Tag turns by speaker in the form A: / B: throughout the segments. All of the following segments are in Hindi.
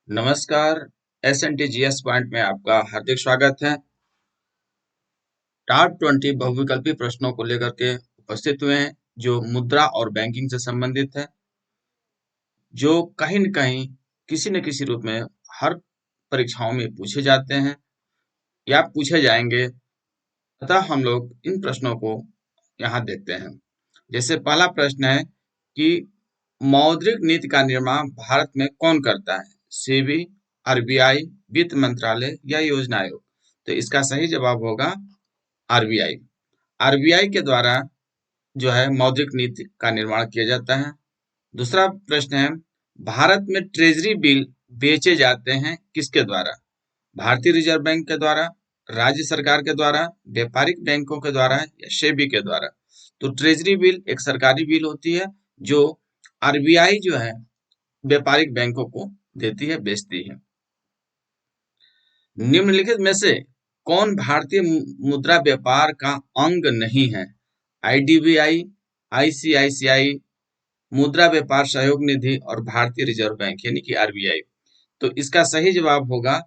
A: नमस्कार। SNTGS पॉइंट में आपका हार्दिक स्वागत है। टॉप 20 बहुविकल्पी प्रश्नों को लेकर के उपस्थित हुए हैं जो मुद्रा और बैंकिंग से संबंधित है, जो कहीं न कहीं किसी न किसी रूप में हर परीक्षाओं में पूछे जाते हैं या पूछे जाएंगे। अतः हम लोग इन प्रश्नों को यहाँ देखते हैं। जैसे पहला प्रश्न है कि मौद्रिक नीति का निर्माण भारत में कौन करता है? सेबी, RBI, वित्त मंत्रालय या योजना आयोग? तो इसका सही जवाब होगा RBI। RBI के द्वारा जो है मौद्रिक नीति का निर्माण किया जाता है। दूसरा प्रश्न है, भारत में ट्रेजरी बिल बेचे जाते हैं किसके द्वारा? भारतीय रिजर्व बैंक के द्वारा, राज्य सरकार के द्वारा, व्यापारिक बैंकों के द्वारा या सेबी के द्वारा? तो ट्रेजरी बिल एक सरकारी बिल होती है जो RBI जो है व्यापारिक बैंकों को देती है, बेचती है। निम्नलिखित में से कौन भारतीय मुद्रा व्यापार का अंग नहीं है? IDBI, ICICI, मुद्रा व्यापार सहयोग निधि और भारतीय रिजर्व बैंक यानी कि RBI। तो इसका सही जवाब होगा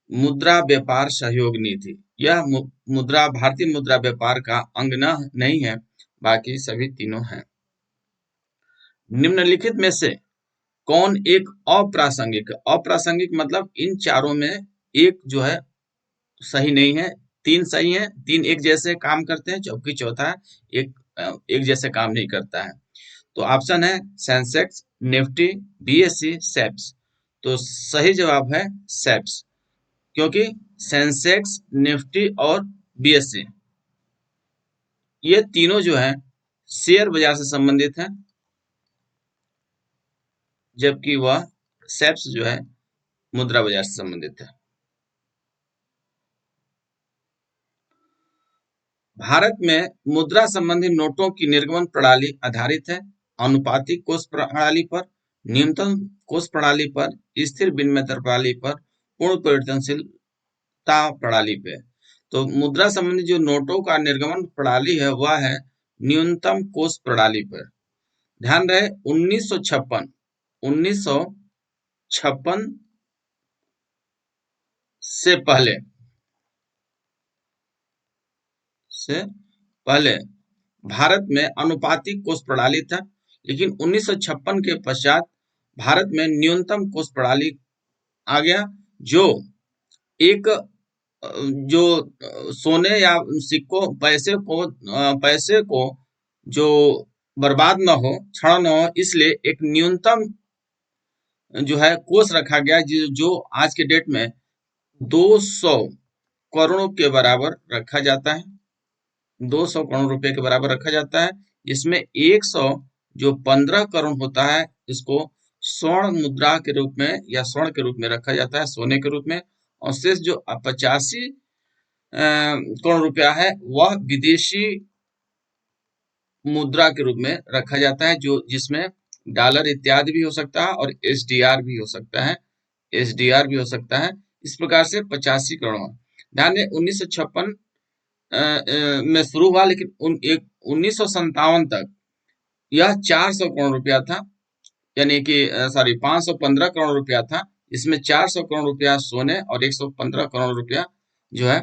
A: मुद्रा व्यापार सहयोग निधि। यह भारतीय मुद्रा व्यापार का अंग नहीं है, बाकी सभी तीनों हैं। निम्नलिखित में से कौन एक अप्रासंगिक मतलब इन चारों में एक जो है सही नहीं है। तीन सही है, तीन एक जैसे काम करते हैं, जबकि चौथा एक जैसे काम नहीं करता है। तो ऑप्शन है सेंसेक्स, निफ्टी, BSE, सेप्स। तो सही जवाब है सेप्स, क्योंकि सेंसेक्स, निफ्टी और BSE ये तीनों जो है शेयर बाजार से संबंधित हैं, जबकि वह सेप्स जो है मुद्रा बाजार से संबंधित है। भारत में मुद्रा संबंधी नोटों की निर्गमन प्रणाली आधारित है अनुपातिक कोष प्रणाली पर, न्यूनतम कोष प्रणाली पर, स्थिर विनिमय दर प्रणाली पर, पूर्ण परिवर्तनशीलता प्रणाली पे। तो मुद्रा संबंधी जो नोटों का निर्गमन प्रणाली है वह है न्यूनतम कोष प्रणाली पर। ध्यान रहे 1956 से पहले भारत में अनुपातिक कोष प्रणाली था, लेकिन 1956 के पश्चात भारत में न्यूनतम कोष प्रणाली आ गया, जो एक जो सोने या सिक्कों पैसे को जो बर्बाद न हो, क्षरण न हो, इसलिए एक न्यूनतम जो है कोष रखा गया, जो आज के डेट में 200 करोड़ के बराबर रखा जाता है। 200 करोड़ रुपए के बराबर रखा जाता है। इसमें 115 करोड़ होता है, इसको स्वर्ण मुद्रा के रूप में या स्वर्ण के रूप में रखा जाता है, सोने के रूप में। और शेष जो 85 करोड़ रुपया है वह विदेशी मुद्रा के रूप में रखा जाता है, जो जिसमें डॉलर इत्यादि भी हो सकता है और SDR भी हो सकता है, इस प्रकार से 85 करोड़। ध्यान दें 1956 में शुरू हुआ, लेकिन 1957 तक यह 400 करोड़ रुपया था, यानी कि 515 करोड़ रुपया था। इसमें 400 करोड़ रुपया सोने और 115 करोड़ रुपया जो है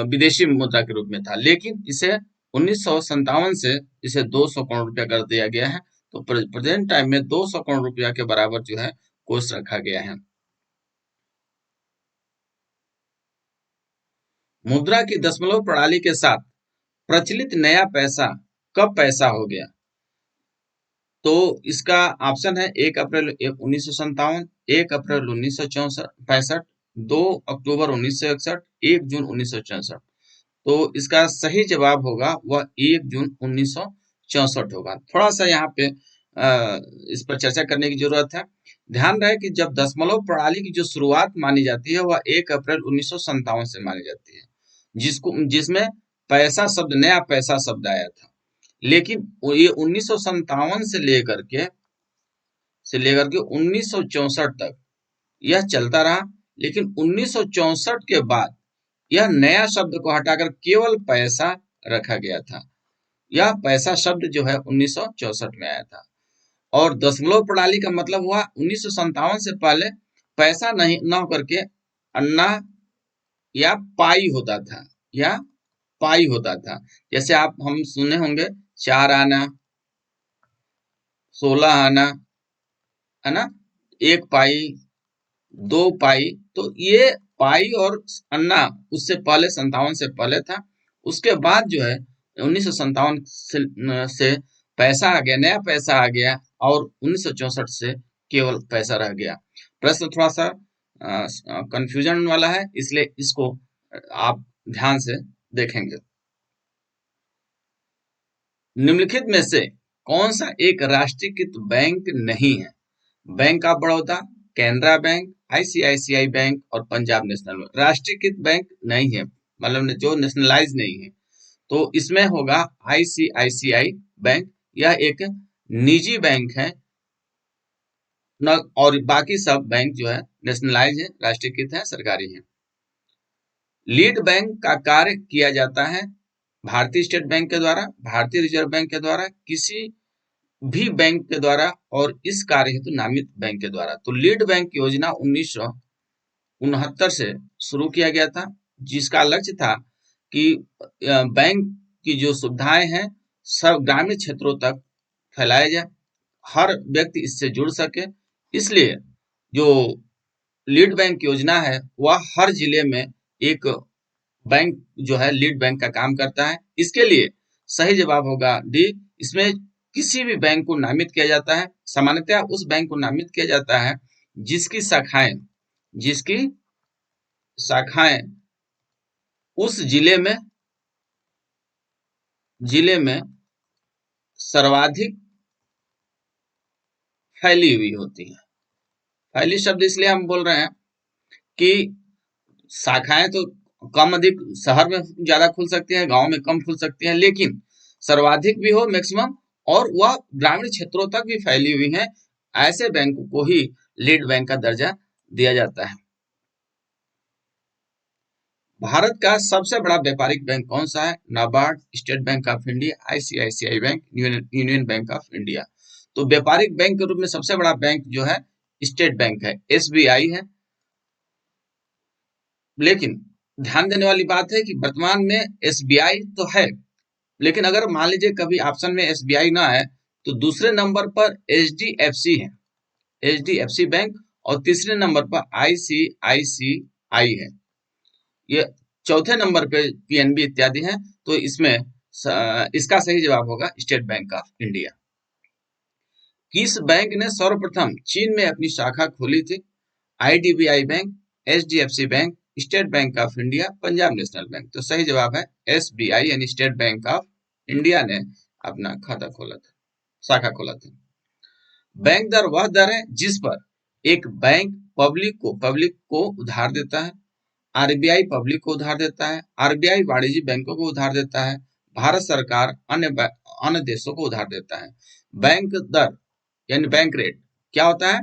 A: विदेशी मुद्रा के रूप में था। लेकिन इसे 1957 से इसे 200 करोड़ रुपया कर दिया गया है। तो प्रेजेंट टाइम में 200 करोड़ रुपया के बराबर जो है कोष रखा गया है। मुद्रा की दशमलव प्रणाली के साथ प्रचलित नया पैसा कब पैसा हो गया? तो इसका ऑप्शन है 1 अप्रैल 1957, 1 अप्रैल 1965, 2 अक्टूबर 1961, 1 जून 1964। तो इसका सही जवाब होगा वह 1 जून 1964 होगा। थोड़ा सा यहाँ पे इस पर चर्चा करने की जरूरत है। ध्यान रहे कि जब दशमलव प्रणाली की जो शुरुआत मानी जाती है वह 1 अप्रैल 1957 से मानी जाती है, जिसमें पैसा शब्द, नया पैसा शब्द आया था। लेकिन ये 1957 से लेकर के 1964 तक यह चलता रहा। लेकिन 1964 के बाद यह नया शब्द को हटाकर केवल पैसा रखा गया था। यह पैसा शब्द जो है 1964 में आया था। और दशमलव प्रणाली का मतलब हुआ 1957 से पहले पैसा नहीं न होकर के अन्ना या पाई होता था, या पाई होता था। जैसे आप हम सुने होंगे 4 आना, 16 आना, है ना, 1 पाई, 2 पाई। तो ये पाई और अन्ना उससे पहले 57 से पहले था। उसके बाद जो है 1957 से पैसा आ गया, नया पैसा आ गया, और 1964 से केवल पैसा रह गया। प्रश्न थोड़ा सा कंफ्यूजन वाला है, इसलिए इसको आप ध्यान से देखेंगे। निम्नलिखित में से कौन सा एक राष्ट्रीयकृत बैंक नहीं है? Bank of Baroda, Canara bank, ICICI bank और पंजाब नेशनल बैंक। राष्ट्रीयकृत बैंक नहीं है, मतलब जो नेशनलाइज नहीं है, तो इसमें होगा आईसीआईसीआई बैंक। यह एक निजी बैंक है न, और बाकी सब बैंक जो है नेशनलाइज है, राष्ट्रीयकृत है, सरकारी है। लीड बैंक का कार्य किया जाता है भारतीय स्टेट बैंक के द्वारा, भारतीय रिजर्व बैंक के द्वारा, किसी भी बैंक के द्वारा, और इस कार्य हेतु नामित बैंक के द्वारा। तो लीड बैंक योजना 1969 से शुरू किया गया था, जिसका लक्ष्य था कि बैंक की जो सुविधाएं हैं सब ग्रामीण क्षेत्रों तक फैलाया जाए, हर व्यक्ति इससे जुड़ सके। इसलिए जो लीड बैंक योजना है वह हर जिले में एक बैंक जो है लीड बैंक का काम करता है। इसके लिए सही जवाब होगा डी। इसमें किसी भी बैंक को नामित किया जाता है, सामान्यतः उस बैंक को नामित किया जाता है जिसकी शाखाएं उस जिले में सर्वाधिक फैली हुई होती है। फैली शब्द इसलिए हम बोल रहे हैं कि शाखाएं तो कम अधिक शहर में ज्यादा खुल सकती हैं, गांव में कम खुल सकती हैं, लेकिन सर्वाधिक भी हो, मैक्सिमम, और वह ग्रामीण क्षेत्रों तक भी फैली हुई है, ऐसे बैंकों को ही लीड बैंक का दर्जा दिया जाता है। भारत का सबसे बड़ा व्यापारिक बैंक कौन सा है? NABARD, state bank of India, ICICI bank, union bank of India. तो व्यापारिक बैंक के रूप में सबसे बड़ा बैंक जो है स्टेट बैंक है, एसबीआई है। लेकिन ध्यान देने वाली बात है कि वर्तमान में एसबीआई तो है, लेकिन अगर मान लीजिए कभी ऑप्शन में एसबीआई ना है तो दूसरे नंबर पर एचडीएफसी है, एचडीएफसी बैंक, और तीसरे नंबर पर आईसीआईसीआई है। ये चौथे नंबर पे पीएनबी इत्यादि हैं। तो इसमें इसका सही जवाब होगा स्टेट बैंक ऑफ इंडिया। किस बैंक ने सर्वप्रथम चीन में अपनी शाखा खोली थी? IDBI bank, HDFC bank, state bank of India, Punjab national bank. तो सही जवाब है एसबीआई यानी स्टेट बैंक ऑफ इंडिया ने अपना खाता खोला था, शाखा खोला था। बैंक दर वह दर है जिस पर एक बैंक पब्लिक को उधार देता है। आरबीआई पब्लिक को उधार देता है, आरबीआई वाणिज्यिक बैंकों को उधार देता है, भारत सरकार अन्य देशों को उधार देता है। बैंक दर यानी बैंक रेट क्या होता है?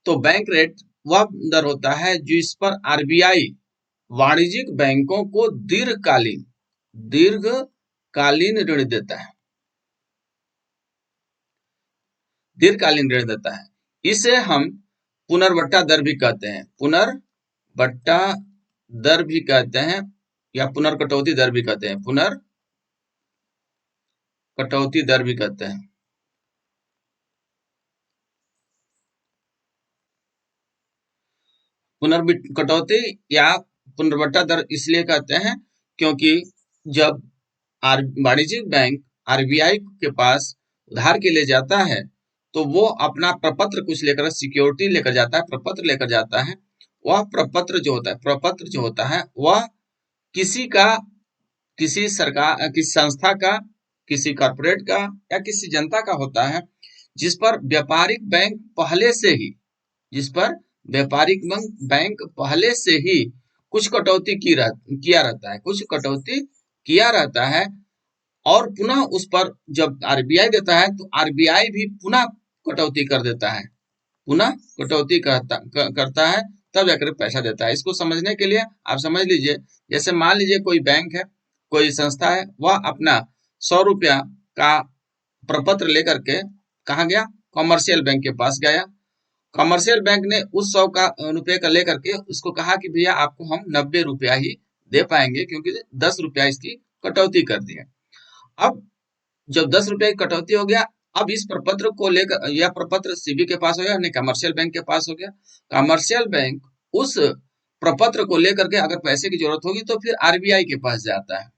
A: तो बैंक रेट वह दर होता है जिस पर आरबीआई वाणिज्यिक बैंकों को दीर्घकालीन ऋण देता है, दीर्घकालीन ऋण देता है। इसे हम पुनर्बट्टा दर भी कहते हैं, पुनर्बट्टा दर भी कहते हैं, या पुनर्कटौती दर भी कहते हैं, पुनर्कटौती दर भी कहते हैं। पुनर्कटौती या पुनर्बट्टा दर इसलिए कहते हैं क्योंकि जब वाणिज्यिक बैंक आरबीआई के पास उधार के लिए जाता है तो वो अपना प्रपत्र कुछ लेकर, सिक्योरिटी लेकर जाता है, प्रपत्र लेकर जाता है। वह प्रपत्र जो होता है वह किसी सरकार, किसी संस्था का, किसी कॉर्पोरेट का या किसी जनता का होता है जिस पर व्यापारिक बैंक पहले से ही कुछ कटौती किया रहता है, और पुनः उस पर जब आरबीआई देता है तो आरबीआई भी पुनः कटौती कर देता है, करता है, तब जाकर पैसा देता है। इसको समझने के लिए आप समझ लीजिए, जैसे मान लीजिए कोई बैंक है, कोई संस्था है, वह अपना 100 रुपया का प्रपत्र लेकर के कहाँ गया? कॉमर्शियल बैंक के पास गया। कॉमर्शियल बैंक ने उस 100 रुपए का लेकर के उसको कहा कि भैया आपको हम 90 रुपया ही दे पाएंगे, क्योंकि 10 रुपया इसकी कटौती कर दी है। अब जब 10 रुपया की कटौती हो गया, अब इस प्रपत्र को लेकर, यह प्रपत्र सीबी के पास हो गया, यानी कमर्शियल बैंक के पास हो गया। कमर्शियल बैंक उस प्रपत्र को लेकर के अगर पैसे की जरूरत होगी तो फिर आरबीआई के पास जाता है।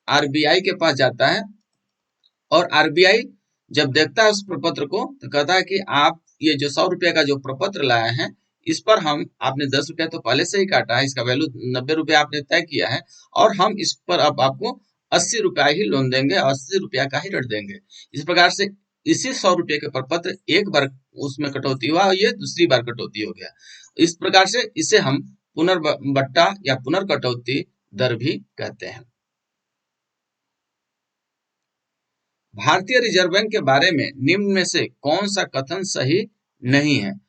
A: आरबीआई के पास जाता है और आरबीआई जब देखता है उस प्रपत्र को तो कहता है कि आप ये जो 100 रुपये का जो प्रपत्र लाए हैं, इस पर हम, आपने 10 रुपया तो पहले से ही काटा है, इसका वैल्यू 90 रुपया आपने तय किया है, और हम इस पर अब आपको 80 रुपया ही लोन देंगे, 80 रुपया का ही ऋण देंगे। इस प्रकार से इसी 100 रुपये के प्रपत्र एक बार उसमें कटौती हुआ और ये दूसरी बार कटौती हो गया। इस प्रकार से इसे हम पुनर्बट्टा या पुनर्कटौती दर भी कहते हैं। भारतीय रिजर्व बैंक के बारे में निम्न में से कौन सा कथन सही नहीं है?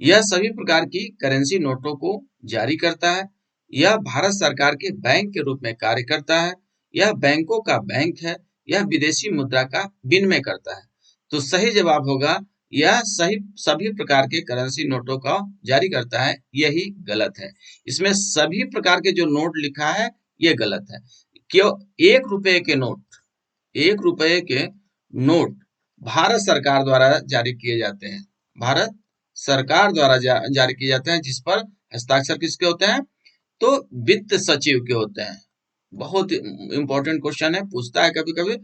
A: यह सभी प्रकार की करेंसी नोटों को जारी करता है। यह भारत सरकार के बैंक के रूप में कार्य करता है। यह बैंकों का बैंक है। यह विदेशी मुद्रा का विनिमय करता है। तो सही जवाब होगा यह सभी प्रकार के करेंसी नोटों का जारी करता है। यही गलत है। इसमें सभी प्रकार के जो नोट लिखा है ये गलत है। क्यों? 1 रुपए के नोट, 1 रुपए के नोट भारत सरकार द्वारा जारी किए जाते हैं। भारत सरकार द्वारा जारी किए जाते हैं, जिस पर हस्ताक्षर किसके होते हैं? तो वित्त सचिव के होते हैं। बहुत इंपॉर्टेंट क्वेश्चन है, पूछता है कभी कभी।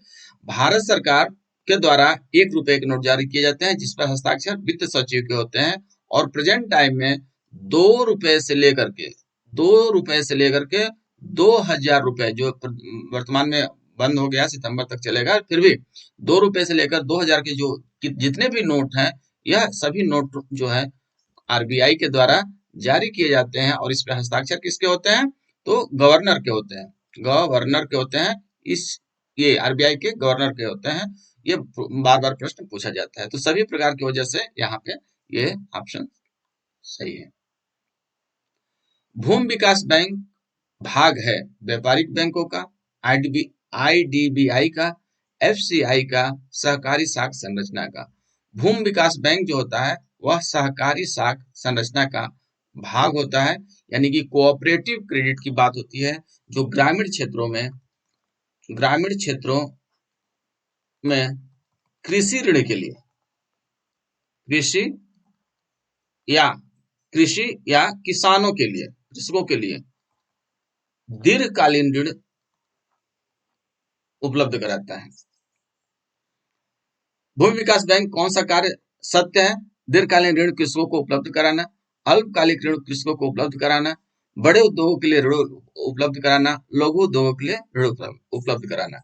A: भारत सरकार के द्वारा 1 रुपए के नोट जारी किए जाते हैं, जिस पर हस्ताक्षर वित्त सचिव के होते हैं। और प्रेजेंट टाइम में 2 रुपए से लेकर के 2000 रुपए, जो वर्तमान में बंद हो गया, सितंबर तक चलेगा, फिर भी 2 रुपए से लेकर 2000 के जो जितने भी नोट हैं, यह सभी नोट जो है आरबीआई के द्वारा जारी किए जाते हैं। और इस पे हस्ताक्षर किसके होते हैं? तो गवर्नर के होते हैं। गवर्नर के होते हैं। ये आरबीआई के गवर्नर के होते हैं। ये बार बार प्रश्न पूछा जाता है। तो सभी प्रकार की वजह से यहाँ पे ये ऑप्शन सही है। भूमि विकास बैंक भाग है व्यापारिक बैंकों का, आईडीबीआई का, एफसीआई का, सहकारी साख संरचना का। भूमि विकास बैंक जो होता है वह सहकारी साख संरचना का भाग होता है, यानी कि कोऑपरेटिव क्रेडिट की बात होती है, जो ग्रामीण क्षेत्रों में कृषि ऋण के लिए, कृषि या किसानों के लिए, कृषकों के लिए दीर्घकालीन ऋण उपलब्ध कराता है। भूमि विकास बैंक कौन सा कार्य सत्य है? दीर्घकालीन ऋण कृषकों को उपलब्ध कराना, अल्पकालिक ऋण कृषकों को उपलब्ध कराना, बड़े उद्योगों के लिए ऋण उपलब्ध कराना, लघु उद्योगों के लिए ऋण उपलब्ध कराना।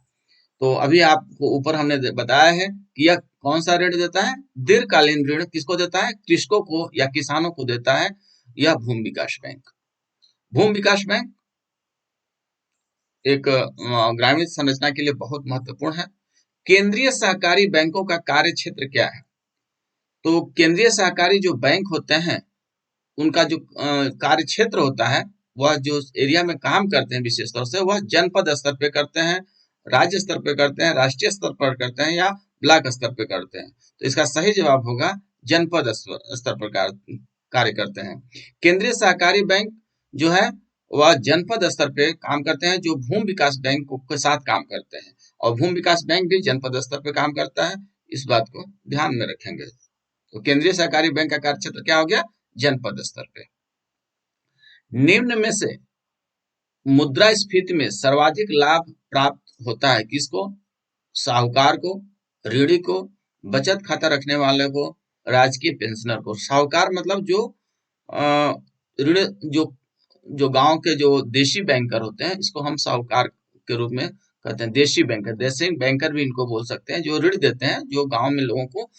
A: तो अभी आपको ऊपर हमने बताया है कि यह कौन सा ऋण देता है? दीर्घकालीन ऋण किसको देता है? कृषकों को या किसानों को देता है यह भूमि विकास बैंक। भूमि विकास बैंक एक ग्रामीण संरचना के लिए बहुत महत्वपूर्ण है। केंद्रीय सहकारी बैंकों का कार्य क्षेत्र क्या है? तो केंद्रीय सहकारी जो बैंक होते हैं उनका जो कार्य क्षेत्र होता है, वह जो एरिया में काम करते हैं विशेष तौर से, वह जनपद स्तर पे करते हैं, राज्य स्तर पे करते हैं, राष्ट्रीय स्तर पर करते हैं या ब्लॉक स्तर पे करते हैं। तो इसका सही जवाब होगा जनपद स्तर पर कार्य करते हैं। केंद्रीय सहकारी बैंक जो है वह जनपद स्तर पे काम करते हैं, जो भूमि विकास बैंक के साथ काम करते हैं। और भूमि विकास बैंक भी जनपद स्तर पे काम करता है, इस बात को ध्यान में रखेंगे। तो केंद्रीय सहकारी बैंक का कार्य क्षेत्र क्या हो गया? जनपद स्तर पे। निम्न में से मुद्रास्फीति में सर्वाधिक लाभ प्राप्त होता है किसको? साहूकार को, ऋणी को, बचत खाता रखने वाले को, राजकीय पेंशनर को। साहूकार मतलब जो ऋण जो गांव के जो देशी बैंकर होते हैं, इसको हम साहूकार के रूप में कहते हैं। देशी बैंकर भी इनको बोल सकते हैं। जो ऋण देते हैं, जो गांव में लोगों को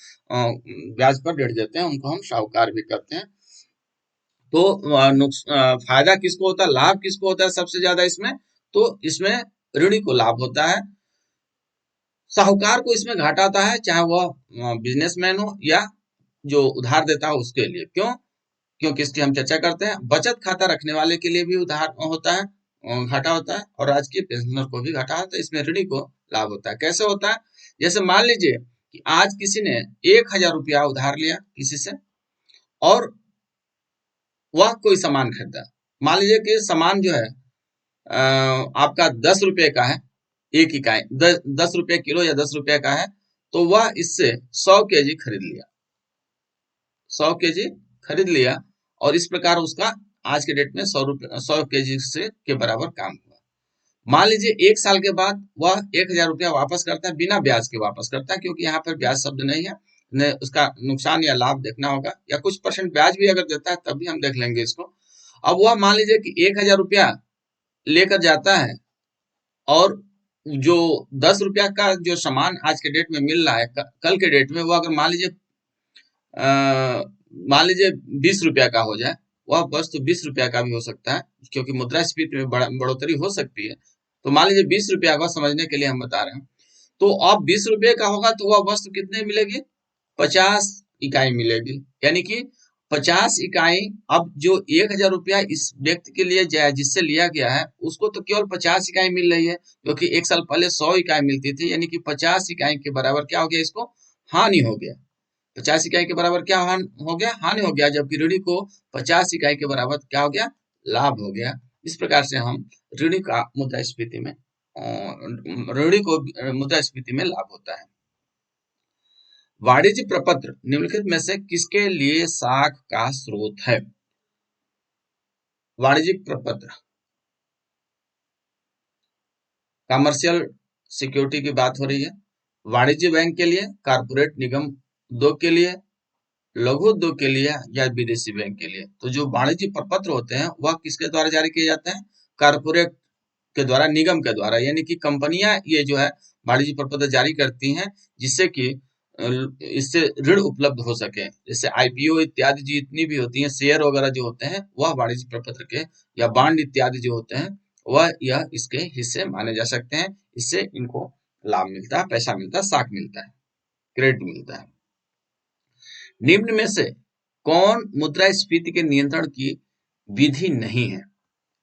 A: ब्याज पर ऋण देते हैं, उनको हम साहूकार भी कहते हैं। तो फायदा किसको होता है, लाभ किसको होता है सबसे ज्यादा इसमें? तो इसमें ऋणी को लाभ होता है। साहूकार को इसमें घाटा आता है, चाहे वह बिजनेसमैन हो या जो उधार देता है उसके लिए। क्योंकि इसकी हम चर्चा करते हैं। बचत खाता रखने वाले के लिए भी उधार होता है, घाटा होता है, और राजकीय पेंशनर को भी घाटा होता है। इसमें ऋणी को लाभ होता है। कैसे होता है? जैसे मान लीजिए कि आज किसी ने 1,000 रुपया उधार लिया किसी से और वह कोई सामान खरीदा। मान लीजिए कि सामान जो है आपका 10 रुपये का है, एक इकाई 10 रुपये किलो या 10 रुपये का है, तो वह इससे 100 kg खरीद लिया, 100 kg खरीद लिया और इस प्रकार उसका आज के डेट में 100 kg से के बराबर काम हुआ। मान लीजिए 1 साल के बाद वह 1,000 रुपया वापस करता है, बिना ब्याज के वापस करता है, क्योंकि यहाँ पर ब्याज शब्द नहीं है, न उसका नुकसान या लाभ देखना होगा, या कुछ परसेंट ब्याज भी अगर देता है तब भी हम देख लेंगे इसको। अब वह मान लीजिए कि 1,000 रुपया लेकर जाता है और जो 10 रुपया का जो सामान आज के डेट में मिल रहा है, कल के डेट में वो अगर मान लीजिए 20 रुपया का हो जाए, वह वस्तु 20 रुपया का भी हो सकता है, क्योंकि मुद्रास्फीति में बढ़ोतरी हो सकती है। तो मान लीजिए 20 रुपया का समझने के लिए हम बता रहे हैं, तो अब 20 रुपये का होगा तो वह वस्तु कितने मिलेगी, 50 इकाई मिलेगी, यानी कि 50 इकाई। अब जो 1,000 रुपया इस व्यक्ति के लिए जिससे लिया गया है, उसको तो केवल 50 इकाई मिल रही है, क्योंकि 1 साल पहले 100 इकाई मिलती थी, यानी कि 50 इकाई के बराबर क्या हो गया, इसको हानि हो गया। 50 इकाई के बराबर क्या हो गया, हानि हो गया, जबकि ऋणी को 50 इकाई के बराबर क्या हो गया, लाभ हो गया। इस प्रकार से हम ऋणी का मुद्रास्फीति में ऋणी को मुद्रास्फीति में लाभ होता है। वाणिज्य प्रपत्र निम्नलिखित में से किसके लिए साख का स्रोत है? वाणिज्यिक प्रपत्र, कमर्शियल सिक्योरिटी की बात हो रही है। वाणिज्य बैंक के लिए, कारपोरेट निगम उद्योग के लिए, लघु उद्योग के लिए या विदेशी बैंक के लिए। तो जो वाणिज्य प्रपत्र होते हैं वह किसके द्वारा जारी किए जाते हैं, कारपोरेट के द्वारा, निगम के द्वारा, यानी कि कंपनियां ये जो है वाणिज्य प्रपत्र जारी करती हैं, जिससे कि इससे ऋण उपलब्ध हो सके। जैसे आईपीओ इत्यादि जितनी भी होती हैं, शेयर वगैरह जो होते हैं, वह वाणिज्य प्रपत्र के, या बॉन्ड इत्यादि जो होते हैं, वह यह इसके हिस्से माने जा सकते हैं। इससे इनको लाभ मिलता है, पैसा मिलता है, साख मिलता है, क्रेडिट मिलता है। निम्न में से कौन मुद्रास्फीति के नियंत्रण की विधि नहीं है?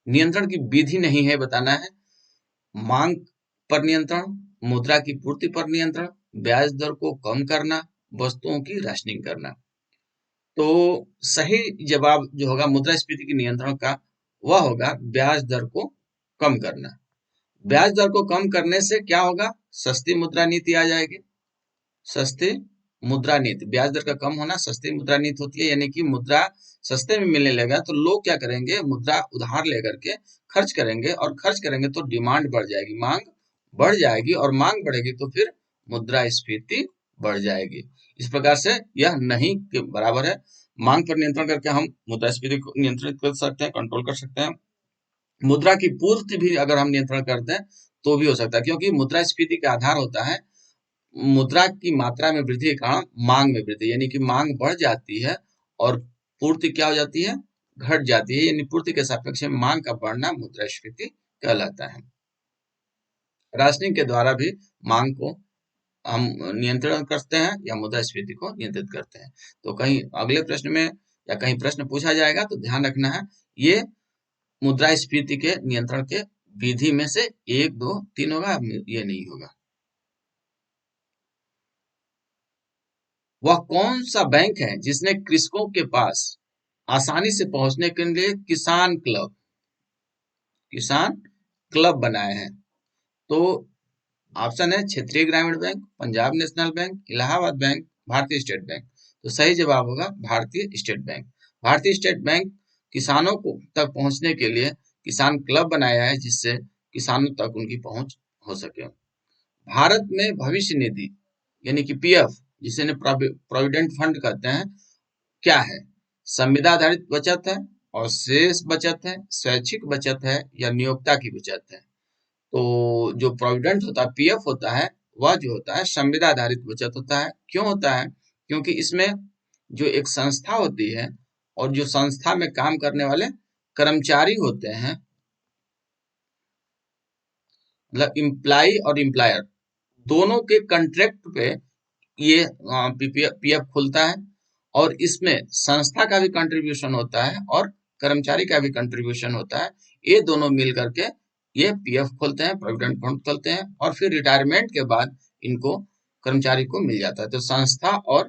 A: नियंत्रण की विधि नहीं है बताना है। मांग पर नियंत्रण, मुद्रा की पूर्ति पर नियंत्रण, ब्याज दर को कम करना, वस्तुओं की राशनिंग करना। तो सही जवाब जो होगा मुद्रास्फीति के नियंत्रण का, वह होगा ब्याज दर को कम करना। ब्याज दर को कम करने से क्या होगा, सस्ती मुद्रा नीति आ जाएगी। सस्ती मुद्रा नीति, ब्याज दर का कम होना सस्ती मुद्रा नीति होती है, यानी कि मुद्रा सस्ते में मिलने लगा तो लोग क्या करेंगे, मुद्रा उधार लेकर के खर्च करेंगे, और खर्च करेंगे तो डिमांड बढ़ जाएगी, मांग बढ़ जाएगी, और मांग बढ़ेगी तो फिर मुद्रास्फीति बढ़ जाएगी। इस प्रकार से यह नहीं के बराबर है। मांग पर नियंत्रण करके हम मुद्रास्फीति को नियंत्रित कर सकते हैं, कंट्रोल कर सकते हैं। मुद्रा की पूर्ति भी अगर हम नियंत्रण करते हैं तो भी हो सकता है, क्योंकि मुद्रास्फीति का आधार होता है मुद्रा की मात्रा में वृद्धि के कारण मांग में वृद्धि, यानी कि मांग बढ़ जाती है और पूर्ति क्या हो जाती है, घट जाती है, यानी पूर्ति के सापेक्ष में मांग का बढ़ना मुद्रास्फीति कहलाता है। राशनिंग के द्वारा भी मांग को हम नियंत्रण करते हैं या मुद्रास्फीति को नियंत्रित करते हैं। तो कहीं अगले प्रश्न में या कहीं प्रश्न पूछा जाएगा तो ध्यान रखना है, ये मुद्रास्फीति के नियंत्रण के विधि में से 1, 2, 3 होगा, ये नहीं होगा। वह कौन सा बैंक है जिसने कृषकों के पास आसानी से पहुंचने के लिए किसान क्लब बनाए हैं? तो ऑप्शन है क्षेत्रीय ग्रामीण bank, Punjab national bank, Allahabad bank, भारतीय स्टेट बैंक। तो सही जवाब होगा भारतीय स्टेट बैंक। भारतीय स्टेट बैंक किसानों को तक पहुंचने के लिए किसान क्लब बनाया है, जिससे किसानों तक उनकी पहुंच हो सके। भारत में भविष्य निधि यानी कि पीएफ, जिसे प्रोविडेंट फंड कहते हैं, क्या है? संविदा आधारित बचत है, और शेष बचत है, स्वैच्छिक बचत है, या नियोक्ता की बचत है? तो जो प्रोविडेंट होता है, पीएफ होता है, वह जो होता है संविदा आधारित बचत होता है। क्यों होता है? क्योंकि इसमें जो एक संस्था होती है और जो संस्था में काम करने वाले कर्मचारी होते हैं, मतलब इम्प्लाई और इम्प्लायर दोनों के कॉन्ट्रैक्ट पे ये पीएफ खुलता है, और इसमें संस्था का भी कंट्रीब्यूशन होता है और कर्मचारी का भी कंट्रीब्यूशन होता है। ये दोनों मिल करके ये पीएफ खोलते हैं, प्रोविडेंट फंड खोलते हैं, और फिर रिटायरमेंट के बाद इनको कर्मचारी को मिल जाता है। तो संस्था और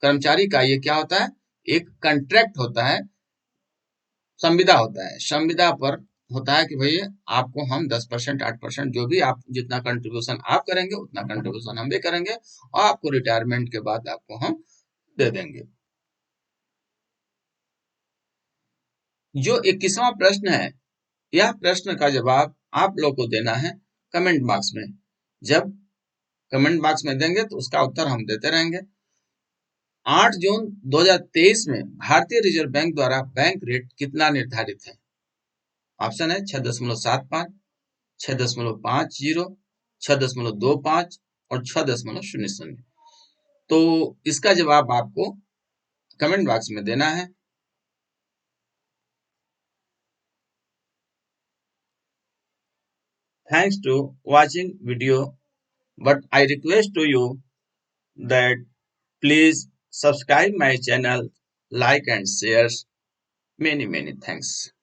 A: कर्मचारी का ये क्या होता है, एक कॉन्ट्रैक्ट होता है, संविदा होता है। संविदा पर होता है कि भैया आपको हम 10%, 8%, जो भी आप जितना कंट्रीब्यूशन आप करेंगे उतना कंट्रीब्यूशन हम भी करेंगे और आपको रिटायरमेंट के बाद आपको हम दे देंगे। जो 21वां प्रश्न है, यह प्रश्न का जवाब आप लोग को देना है कमेंट बॉक्स में। जब कमेंट बॉक्स में देंगे तो उसका उत्तर हम देते रहेंगे। 8 जून 2023 में भारतीय रिजर्व बैंक द्वारा बैंक रेट कितना निर्धारित है? ऑप्शन है 6.75, 6.50, 6.25 और 6.00। तो इसका जवाब आपको कमेंट बॉक्स में देना है। Thanks to watching video, but I request to you that please subscribe my channel, like and share. Many thanks.